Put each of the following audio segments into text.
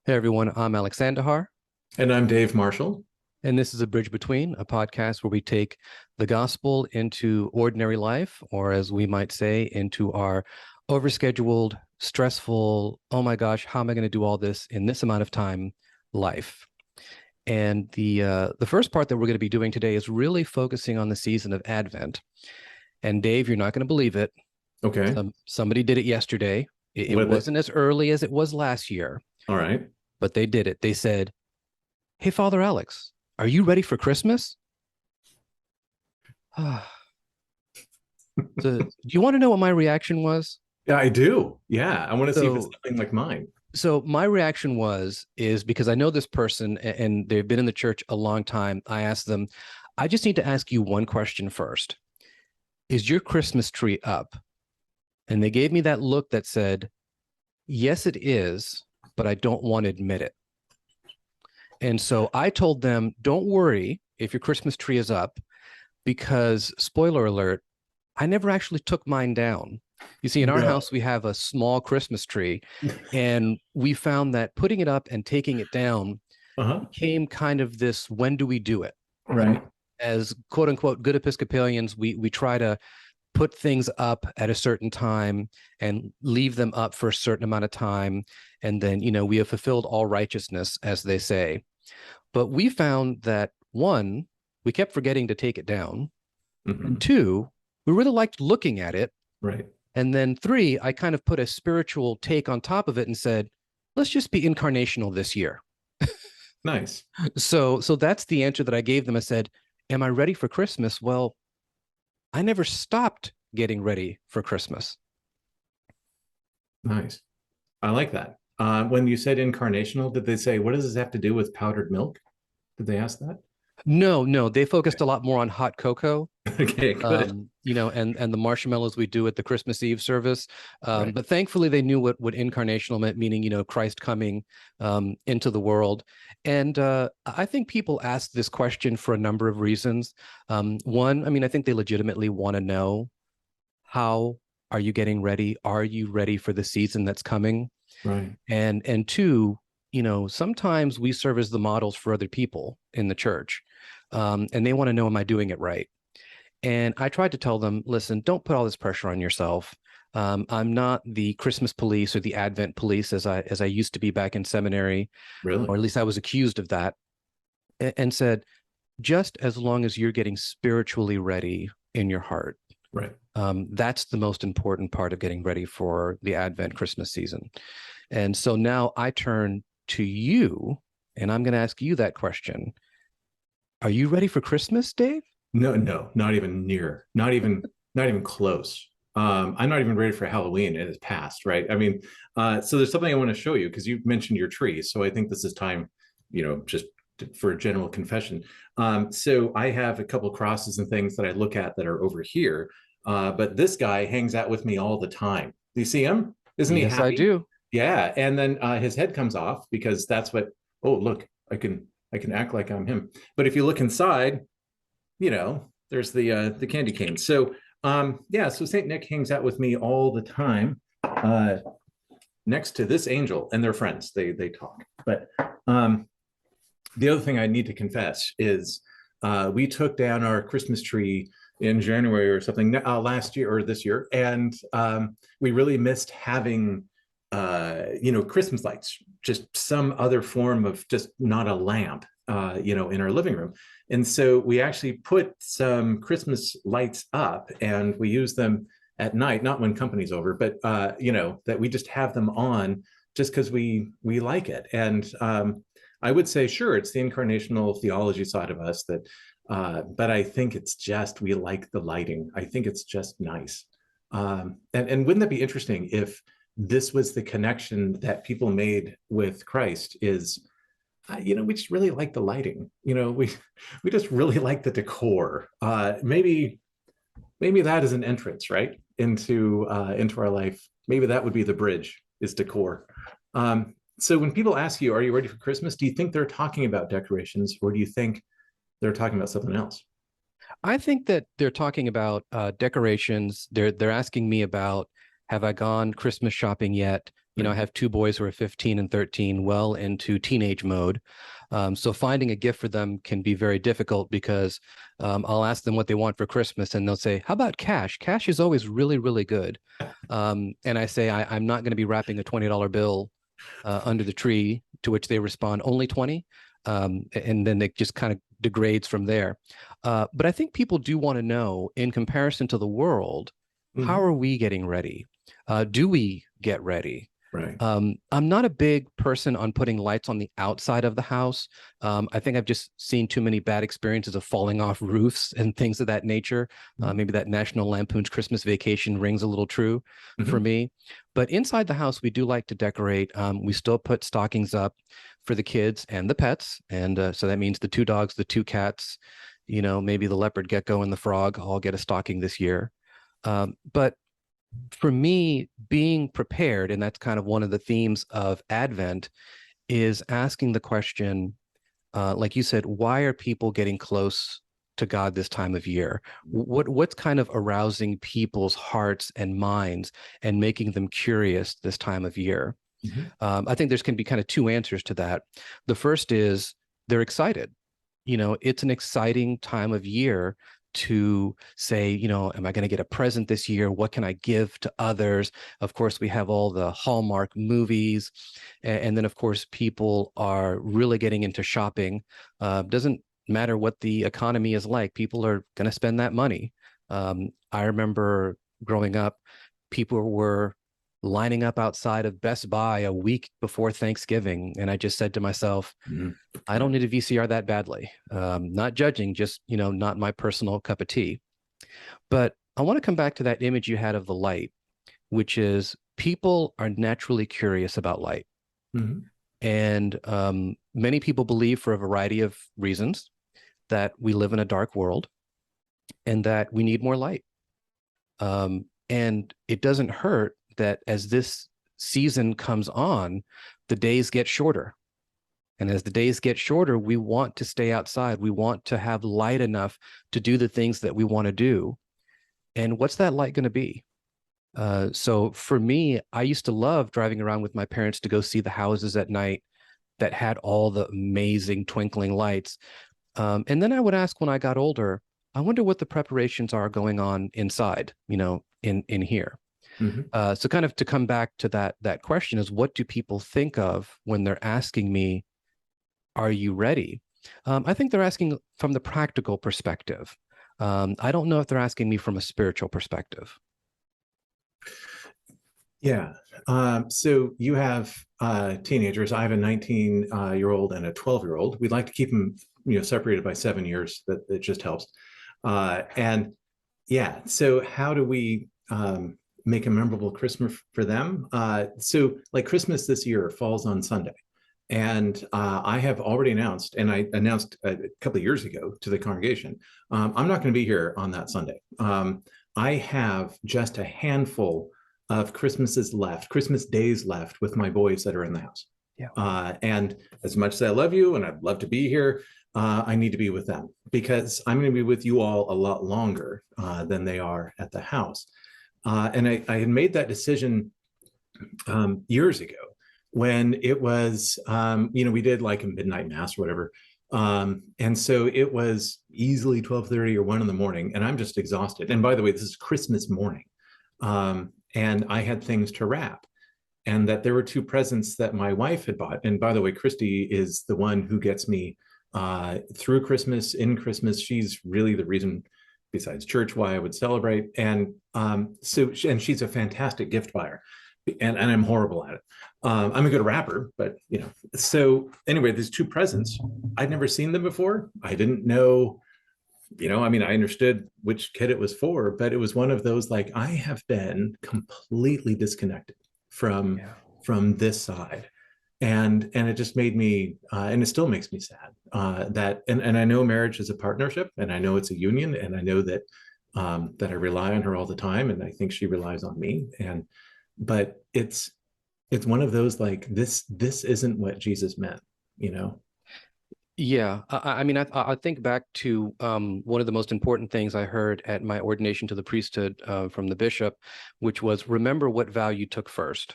Hey everyone, I'm Alex Andujar, And I'm Dave Marshall. and this is A Bridge Between, a podcast where we take the gospel into ordinary life, or as we might say, into our overscheduled, stressful, oh my gosh, how am I going to do all this in this amount of time life? And the first part that we're going to be doing today is really focusing on the season of Advent. And Dave, you're not going to believe it. Okay. Somebody did it yesterday. It What the, wasn't as early as it was last year, all right. but they did it. They said, "Hey, Father Alex, are you ready for Christmas?" So, do you want to know what my reaction was? Yeah, I do. Yeah. I want to see if it's So, something like mine. so my reaction is because I know this person and they've been in the church a long time. I asked them, I just need to ask you one question first. Is your Christmas tree up? And they gave me that look that said, yes, it is, but I don't want to admit it. And so I told them, don't worry if your Christmas tree is up, because spoiler alert, I never actually took mine down. You see, in our No. house, we have a small Christmas tree, and we found that putting it up and taking it down Uh-huh. became kind of this when do we do it? Right. As quote unquote good Episcopalians, we try to put things up at a certain time and leave them up for a certain amount of time. And then, we have fulfilled all righteousness, as they say. But we found that one, we kept forgetting to take it down. And Hmm. two, we really liked looking at it. Right. And then three, I kind of put a spiritual take on top of it and said, let's just be incarnational this year. Nice. So that's the answer that I gave them. I said, am I ready for Christmas? Well, I never stopped getting ready for Christmas. Nice. I like that. When you said incarnational, did they say, what does this have to do with powdered milk? Did they ask that? No, no, they focused a lot more on hot cocoa, Okay, good. and the marshmallows we do at the Christmas Eve service. Right. But thankfully, they knew what incarnational meant, meaning Christ coming into the world. And I think people ask this question for a number of reasons. One, I mean, I think they legitimately want to know, how are you getting ready? Are you ready for the season that's coming? Right. And two, sometimes we serve as the models for other people in the church, and they want to know, am I doing it right? And I tried to tell them, listen, don't put all this pressure on yourself. I'm not the Christmas police or the Advent police as I used to be back in seminary, or Really? at least I was accused of that. And said, just as long as you're getting spiritually ready in your heart, Right. that's the most important part of getting ready for the Advent Christmas season. And so now I turn to you, and I'm going to ask you that question. Are you ready for Christmas, Dave? No, no, not even near. Not even close. I'm not even ready for Halloween. It is past, right? I mean, so there's something I want to show you because you mentioned your tree. So I think this is time, just for a general confession. So I have a couple crosses and things that I look at that are over here. But this guy hangs out with me all the time. Do you see him? Isn't he Yes, I happy? do. Yeah. And then his head comes off because that's what, oh, look, I can act like I'm him. But if you look inside, there's the candy cane. So yeah, so Saint Nick hangs out with me all the time, next to this angel, and they're friends. They talk. But the other thing I need to confess is we took down our Christmas tree in January or something last year or this year, and we really missed having Christmas lights, just some other form of just not a lamp, in our living room. And so we actually put some Christmas lights up and we use them at night, not when company's over, but that we just have them on just because we like it. And I would say, sure, it's the incarnational theology side of us that, but I think it's just we like the lighting. I think it's just nice. And wouldn't that be interesting if this was the connection that people made with Christ? Is we just really like the lighting. We just really like the decor. Maybe that is an entrance right into our life. Maybe that would be the bridge, is decor. So when people ask you, "Are you ready for Christmas?" Do you think they're talking about decorations, or do you think they're talking about something else? I think that they're talking about decorations. They're asking me about Have I gone Christmas shopping yet? You know, I Right. have two boys who are 15 and 13, well into teenage mode. So finding a gift for them can be very difficult because I'll ask them what they want for Christmas and they'll say, how about cash? Cash is always really, really good. And I say, I'm not going to be wrapping a $20 bill under the tree, to which they respond, only 20. And then it just kind of degrades from there. But I think people do want to know, in comparison to the world, how Mhm. are we getting ready? Do we get ready? Right. I'm not a big person on putting lights on the outside of the house. I think I've just seen too many bad experiences of falling off roofs and things of that nature. Maybe that National Lampoon's Christmas Vacation rings a little true for Mhm. me. But inside the house, we do like to decorate. We still put stockings up for the kids and the pets. And so that means the two dogs, the two cats, you know, maybe the leopard gecko and the frog all get a stocking this year. But for me, being prepared, and that's kind of one of the themes of Advent, is asking the question, like you said, why are people getting close to God this time of year? What's kind of arousing people's hearts and minds and making them curious this time of year? Mhm. I think there's can be kind of two answers to that. The first is they're excited. You know, it's an exciting time of year to say, you know, am I going to get a present this year? What can I give to others? Of course, we have all the Hallmark movies. And then, of course, people are really getting into shopping. Doesn't matter what the economy is like, people are going to spend that money. I remember growing up, people were lining up outside of Best Buy a week before Thanksgiving. And I just said to myself, Mhm. I don't need a VCR that badly. Not judging, just, you know, not my personal cup of tea. But I want to come back to that image you had of the light, which is people are naturally curious about light. Mhm. And many people believe, for a variety of reasons, that we live in a dark world and that we need more light. And it doesn't hurt that as this season comes on, the days get shorter. And as the days get shorter, we want to stay outside. We want to have light enough to do the things that we want to do. And what's that light going to be? So for me, I used to love driving around with my parents to go see the houses at night that had all the amazing twinkling lights. And then I would ask when I got older, I wonder what the preparations are going on inside, you know, in here. Mhm. So kind of to come back to that question is, what do people think of when they're asking me, are you ready? I think they're asking from the practical perspective. I don't know if they're asking me from a spiritual perspective. Yeah. So you have teenagers. I have a 19-year old and a 12-year-old. We'd like to keep them, separated by 7 years. That it just helps. And yeah, so how do we make a memorable Christmas for them? So like Christmas this year falls on Sunday. And I have already announced, and I announced a couple of years ago to the congregation, I'm not going to be here on that Sunday. I have just a handful of Christmas days left with my boys that are in the house. Yeah. And as much as I love you and I'd love to be here, I need to be with them because I'm going to be with you all a lot longer than they are at the house. And I had made that decision years ago when it was, we did like a midnight mass or whatever. And so it was easily 12:30 or 1 in the morning, and I'm just exhausted. And by the way, this is Christmas morning. And I had things to wrap. And that there were two presents that my wife had bought. And by the way, Christy is the one who gets me through Christmas, in Christmas. She's really the reason, besides church, why I would celebrate. And and she's a fantastic gift buyer. And I'm horrible at it. I'm a good rapper, but So anyway, these two presents, I'd never seen them before. I didn't know, I understood which kid it was for, but it was one of those like I have been completely disconnected from Yeah. from this side, and it just made me, and it still makes me sad that and I know marriage is a partnership, and I know it's a union, and I know that that I rely on her all the time, and I think she relies on me, but it's one of those like this isn't what Jesus meant, you know. Yeah, I mean, I think back to one of the most important things I heard at my ordination to the priesthood from the bishop, which was remember what vow you took first,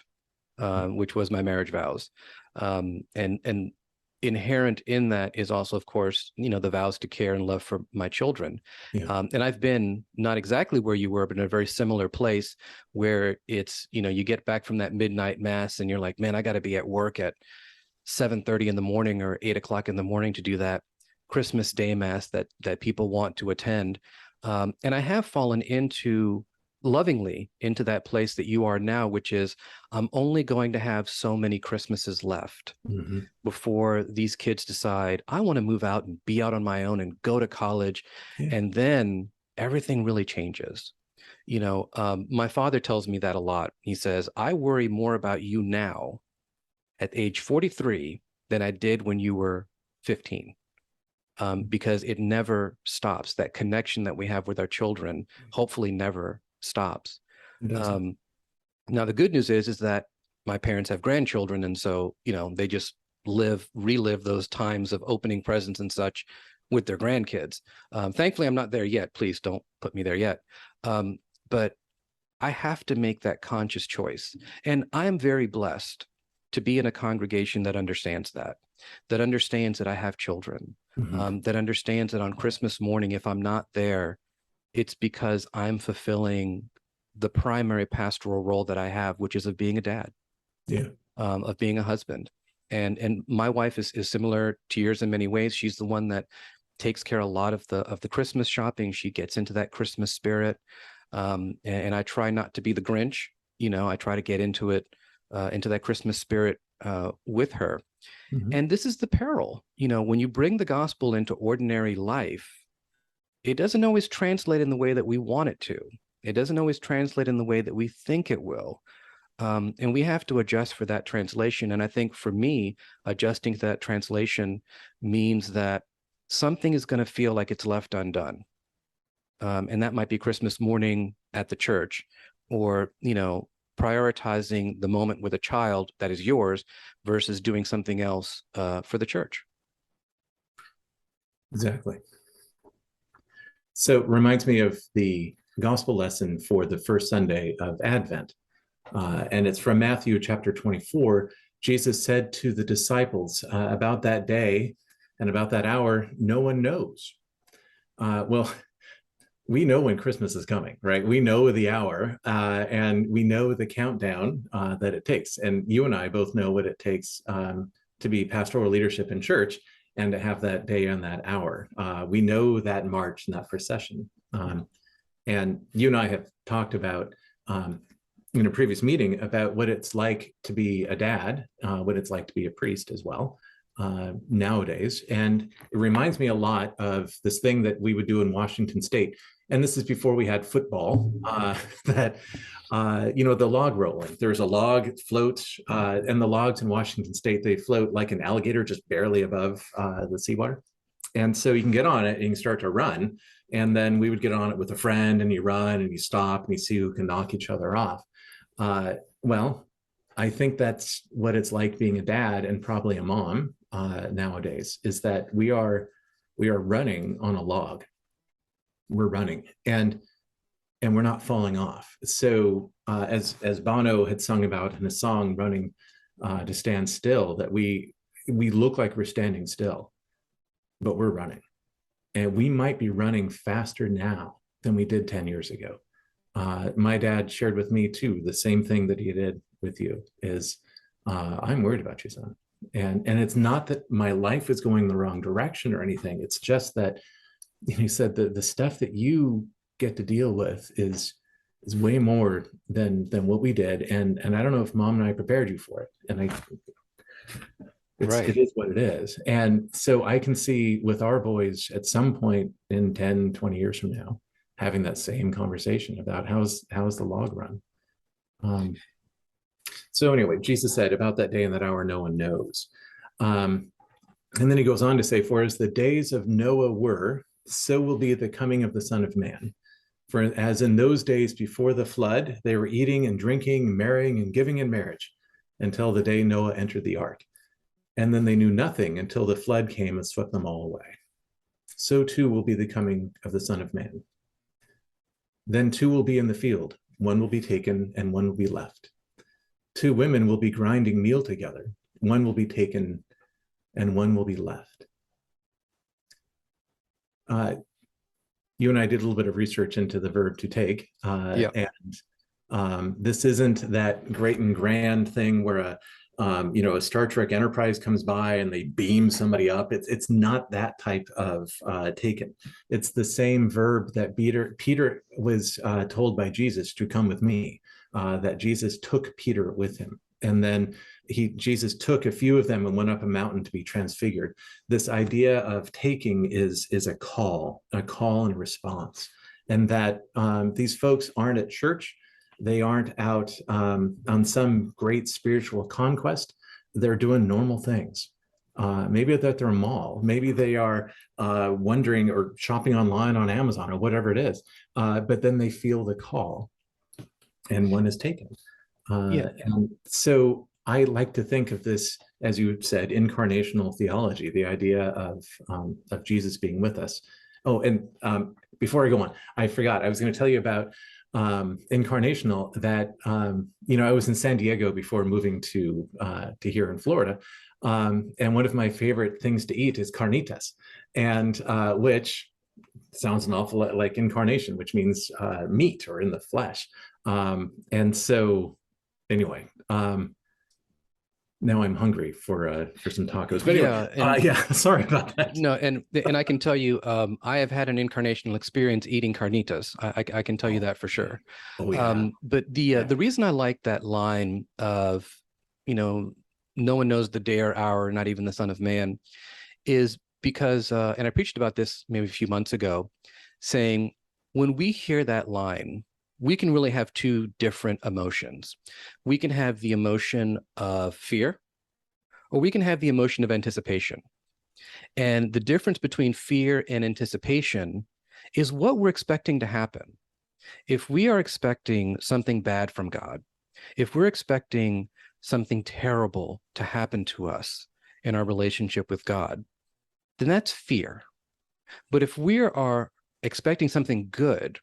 which was my marriage vows, and inherent in that is also, of course, the vows to care and love for my children. Yeah. And I've been not exactly where you were, but in a very similar place where it's, you get back from that midnight mass and you're like, man, I got to be at work at 7:30 in the morning or 8 o'clock in the morning to do that Christmas Day mass that people want to attend. And I have fallen into lovingly into that place that you are now, which is I'm only going to have so many Christmases left Hmm. before these kids decide I want to move out and be out on my own and go to college. Yeah. And then everything really changes. My father tells me that a lot. He says, I worry more about you now at age 43 than I did when you were 15, because it never stops. That connection that we have with our children hopefully never stops. It doesn't. Um, Now, the good news is that my parents have grandchildren. And so, they just relive those times of opening presents and such with their grandkids. Thankfully, I'm not there yet. Please don't put me there yet. But I have to make that conscious choice. And I'm very blessed to be in a congregation that understands that understands that I have children, Hmm. that understands that on Christmas morning, if I'm not there, it's because I'm fulfilling the primary pastoral role that I have, which is of being a dad, Yeah. of being a husband. And my wife is similar to yours in many ways. She's the one that takes care of a lot of the Christmas shopping. She gets into that Christmas spirit. And I try not to be the Grinch. I try to get into that Christmas spirit with her. Hmm. And this is the peril. When you bring the gospel into ordinary life, it doesn't always translate in the way that we want it to. It doesn't always translate in the way that we think it will. And we have to adjust for that translation. And I think for me, adjusting to that translation means that something is going to feel like it's left undone. And that might be Christmas morning at the church, or, prioritizing the moment with a child that is yours versus doing something else for the church. Exactly. So it reminds me of the gospel lesson for the first Sunday of Advent. And it's from Matthew chapter 24. Jesus said to the disciples, about that day and about that hour, no one knows. Well, we know when Christmas is coming, right? We know the hour, and we know the countdown that it takes. And you and I both know what it takes to be pastoral leadership in church and to have that day and that hour. We know that march and that procession. And you and I have talked about in a previous meeting about what it's like to be a dad, what it's like to be a priest as well nowadays. And it reminds me a lot of this thing that we would do in Washington State. And this is before we had football, that, the log rolling. There's a log, it floats, and the logs in Washington State, they float like an alligator just barely above the seawater. And so you can get on it and you can start to run. And then we would get on it with a friend and you run and you stop and you see who can knock each other off. Well, I think that's what it's like being a dad and probably a mom nowadays, is that we are running on a log. We're running and we're not falling off. So as Bono had sung about in a song, running to stand still, that we look like we're standing still, but we're running. And we might be running faster now than we did 10 years ago. My dad shared with me too, the same thing that he did with you is, I'm worried about you, son. And it's not that my life is going the wrong direction or anything. It's just that he said that the stuff that you get to deal with is way more than what we did. And I don't know if mom and I prepared you for it. And it is what it is. And so I can see with our boys at some point in 10, 20 years from now, having that same conversation about how's the log run. So anyway, Jesus said about that day and that hour, no one knows. And then he goes on to say, for as the days of Noah were, so will be the coming of the Son of Man. For as in those days before the flood, they were eating and drinking, marrying and giving in marriage until the day Noah entered the ark. And then they knew nothing until the flood came and swept them all away. So too will be the coming of the Son of Man. Then two will be in the field. One will be taken and one will be left. Two women will be grinding meal together. One will be taken and one will be left. You and I did a little bit of research into the verb to take. And this isn't that great and grand thing where a Star Trek Enterprise comes by and they beam somebody up. It's not that type of taken. It's the same verb that Peter was told by Jesus to come with me, that Jesus took Peter with him. And then Jesus took a few of them and went up a mountain to be transfigured. This idea of taking is a call and response. And that these folks aren't at church. They aren't out on some great spiritual conquest. They're doing normal things. Maybe that they're a mall. Maybe they are wondering or shopping online on Amazon or whatever it is. But then they feel the call and one is taken. And so I like to think of this, as you said, incarnational theology, the idea of Jesus being with us. Oh, and before I go on, I forgot, I was going to tell you about incarnational that I was in San Diego before moving to here in Florida, and one of my favorite things to eat is carnitas, and which sounds an awful lot like incarnation, which means meat or in the flesh. And so anyway, now I'm hungry for some tacos. But anyway, sorry about that. No, and I can tell you, I have had an incarnational experience eating carnitas. I can tell you that for sure. Oh yeah. But the reason I like that line of, no one knows the day or hour, not even the Son of Man, is because, and I preached about this maybe a few months ago, saying when we hear that line, we can really have two different emotions. We can have the emotion of fear, or we can have the emotion of anticipation. And the difference between fear and anticipation is what we're expecting to happen. If we are expecting something bad from God, if we're expecting something terrible to happen to us in our relationship with God, then that's fear. But if we are expecting something good,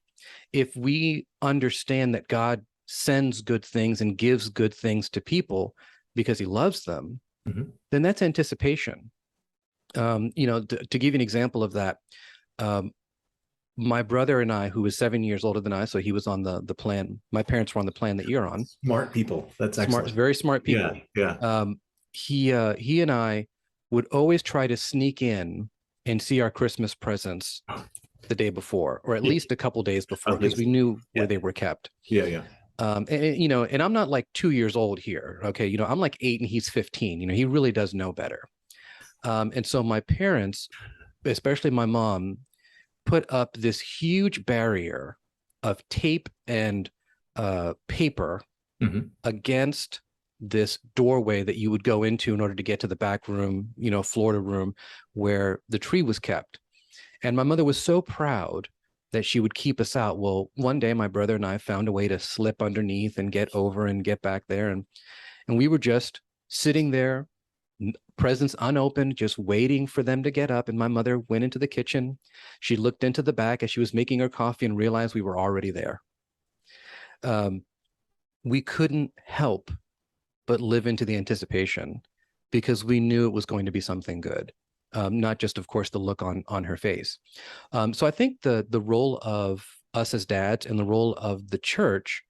if we understand that God sends good things and gives good things to people because he loves them, then that's anticipation. To give you an example of that, my brother and I, who was 7 years older than I, so he was on the plan. My parents were on the plan that you're on. Smart people. That's excellent. Very smart people. Yeah. He and I would always try to sneak in and see our Christmas presents the day before, or at least a couple days before, because we knew where they were kept. Yeah. And I'm not like 2 years old here. Okay. I'm like 8 and he's 15. He really does know better. And so my parents, especially my mom, put up this huge barrier of tape and paper against this doorway that you would go into in order to get to the back room, Florida room, where the tree was kept. And my mother was so proud that she would keep us out. Well, one day my brother and I found a way to slip underneath and get over and get back there. And we were just sitting there, presents unopened, just waiting for them to get up. And my mother went into the kitchen. She looked into the back as she was making her coffee and realized we were already there. We couldn't help but live into the anticipation because we knew it was going to be something good. Not just, of course, the look on her face. So I think the role of us as dads and the role of the church,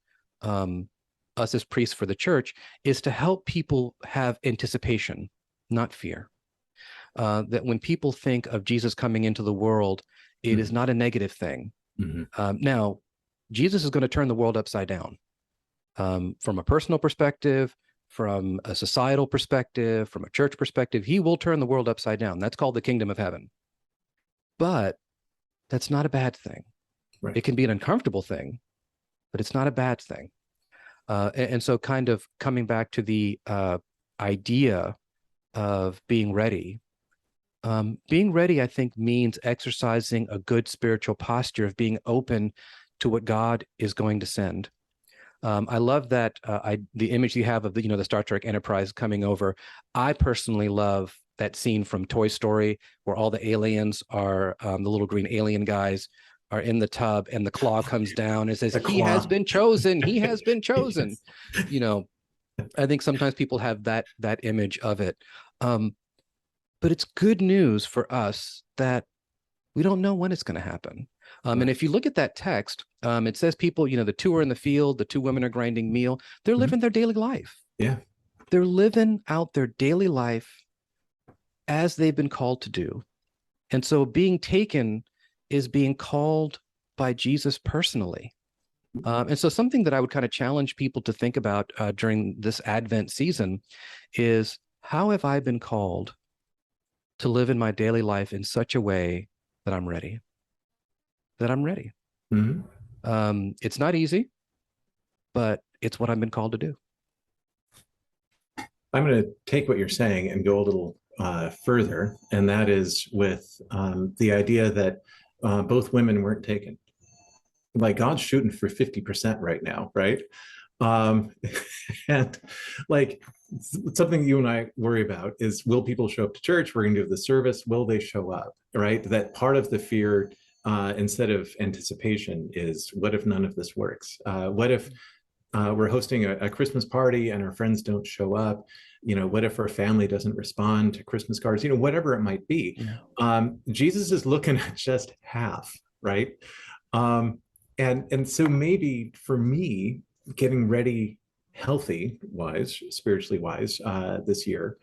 us as priests for the church, is to help people have anticipation, not fear. That when people think of Jesus coming into the world, it is not a negative thing. Now, Jesus is going to turn the world upside down. From a personal perspective, from a societal perspective, from a church perspective, he will turn the world upside down. That's called the kingdom of heaven. But that's not a bad thing. Right. It can be an uncomfortable thing, but it's not a bad thing. And so kind of coming back to the idea of being ready, I think, means exercising a good spiritual posture of being open to what God is going to send. I love that the image you have of the Star Trek Enterprise coming over. I personally love that scene from Toy Story where all the aliens are the little green alien guys are in the tub and the claw comes down and says, "He has been chosen. He has been chosen." Yes. You know, I think sometimes people have that image of it. But it's good news for us that we don't know when it's going to happen. Right. And if you look at that text, it says people, the two are in the field, the two women are grinding meal. They're living their daily life. Yeah. They're living out their daily life as they've been called to do. And so being taken is being called by Jesus personally. And so something that I would kind of challenge people to think about during this Advent season is, how have I been called to live in my daily life in such a way that I'm ready? That I'm ready. Mm-hmm. It's not easy, but it's what I've been called to do. I'm going to take what you're saying and go a little further, and that is with the idea that both women weren't taken. Like, God's shooting for 50% right now, right? Um, and like, something you and I worry about is, will people show up to church? We're going to do the service. Will they show up? Right? That part of the fear, instead of anticipation, is, what if none of this works? What if we're hosting a Christmas party and our friends don't show up? What if our family doesn't respond to Christmas cards? Whatever it might be. Yeah. Jesus is looking at just half, right? And so maybe for me, getting ready, healthy wise, spiritually wise, this year,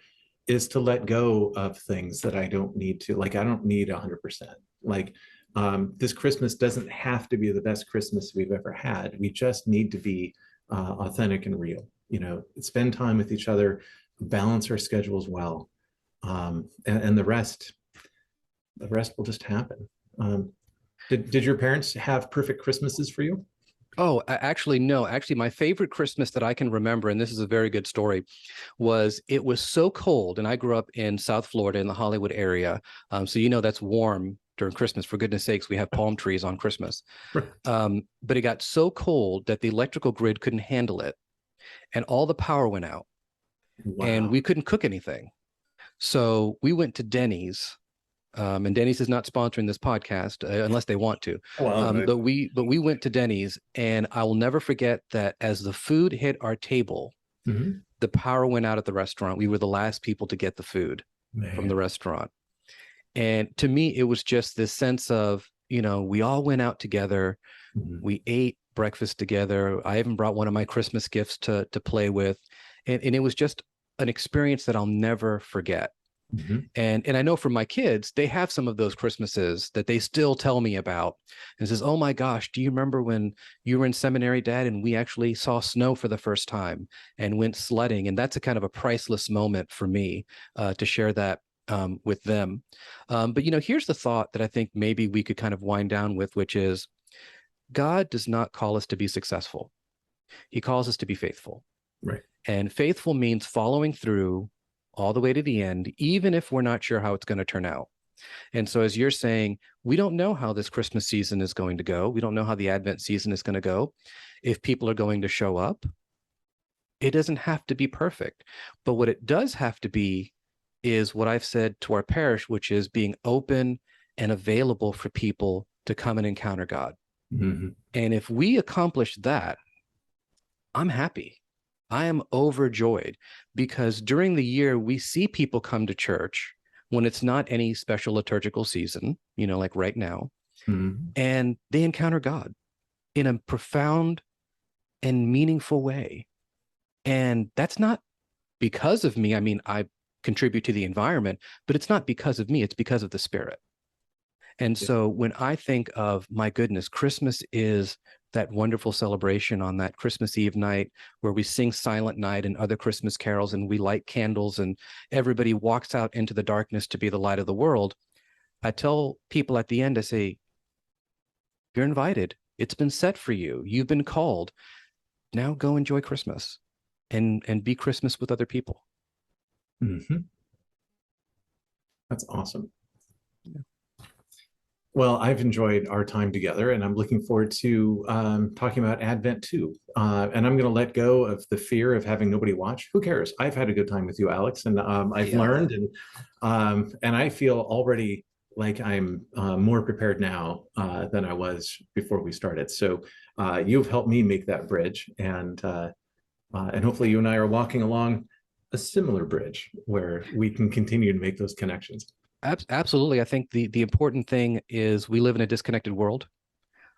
is to let go of things that I don't need to. Like, I don't need 100%. Like, this Christmas doesn't have to be the best Christmas we've ever had. We just need to be authentic and real. Spend time with each other, balance our schedules well, and the rest will just happen. Did your parents have perfect Christmases for you? Oh, actually, no. Actually, my favorite Christmas that I can remember, and this is a very good story, was it was so cold, and I grew up in South Florida in the Hollywood area. So that's warm during Christmas. For goodness sakes, we have palm trees on Christmas. But it got so cold that the electrical grid couldn't handle it, and all the power went out, and Wow. we couldn't cook anything. So we went to Denny's. And Denny's is not sponsoring this podcast unless they want to. Well, But we went to Denny's, and I will never forget that as the food hit our table, mm-hmm. the power went out at the restaurant. We were the last people to get the food from the Man. restaurant. And to me, it was just this sense of, we all went out together. Mm-hmm. We ate breakfast together. I even brought one of my Christmas gifts to play with. And it was just an experience that I'll never forget. Mm-hmm. And I know for my kids, they have some of those Christmases that they still tell me about and says, "Oh my gosh, do you remember when you were in seminary, Dad, and we actually saw snow for the first time and went sledding?" And that's a kind of a priceless moment for me to share that with them. But here's the thought that I think maybe we could kind of wind down with, which is, God does not call us to be successful. He calls us to be faithful. Right. And faithful means following through all the way to the end, even if we're not sure how it's going to turn out. And so, as you're saying, we don't know how this Christmas season is going to go. We don't know how the Advent season is going to go. If people are going to show up, it doesn't have to be perfect. But what it does have to be is what I've said to our parish, which is being open and available for people to come and encounter God. Mm-hmm. And if we accomplish that, I'm happy. I am overjoyed, because during the year, we see people come to church when it's not any special liturgical season, like right now, Mm-hmm. and they encounter God in a profound and meaningful way. And that's not because of me. I mean, I contribute to the environment, but it's not because of me. It's because of the Spirit. And so when I think of, my goodness, Christmas is that wonderful celebration on that Christmas Eve night where we sing Silent Night and other Christmas carols, and we light candles and everybody walks out into the darkness to be the light of the world. I tell people at the end, I say, you're invited. It's been set for you. You've been called. Now go enjoy Christmas and be Christmas with other people. Mm-hmm. That's awesome. Yeah. Well, I've enjoyed our time together, and I'm looking forward to talking about Advent too. And I'm going to let go of the fear of having nobody watch. Who cares? I've had a good time with you, Alex, and I've Yeah. learned, and I feel already like I'm more prepared now than I was before we started. So you've helped me make that bridge, and hopefully you and I are walking along a similar bridge where we can continue to make those connections. Absolutely. I think the important thing is we live in a disconnected world.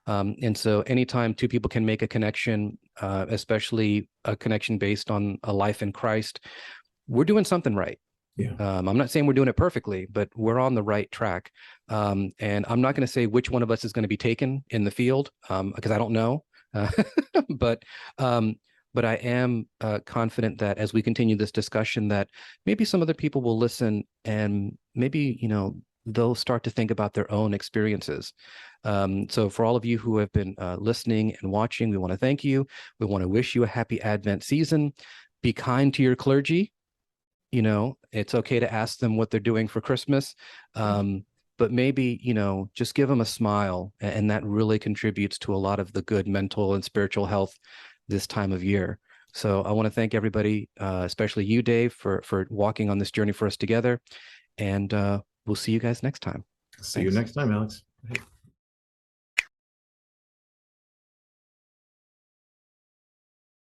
And so anytime two people can make a connection, especially a connection based on a life in Christ, we're doing something right. Yeah. I'm not saying we're doing it perfectly, but we're on the right track. And I'm not going to say which one of us is going to be taken in the field because I don't know. Uh, but um, but I am confident that as we continue this discussion, that maybe some other people will listen and maybe, they'll start to think about their own experiences. So for all of you who have been listening and watching, we want to thank you. We want to wish you a happy Advent season. Be kind to your clergy. It's okay to ask them what they're doing for Christmas. But maybe, just give them a smile, and that really contributes to a lot of the good mental and spiritual health this time of year. So I want to thank everybody, especially you, Dave, for walking on this journey for us together. And we'll see you guys next time. See you Thanks. next time, Alex.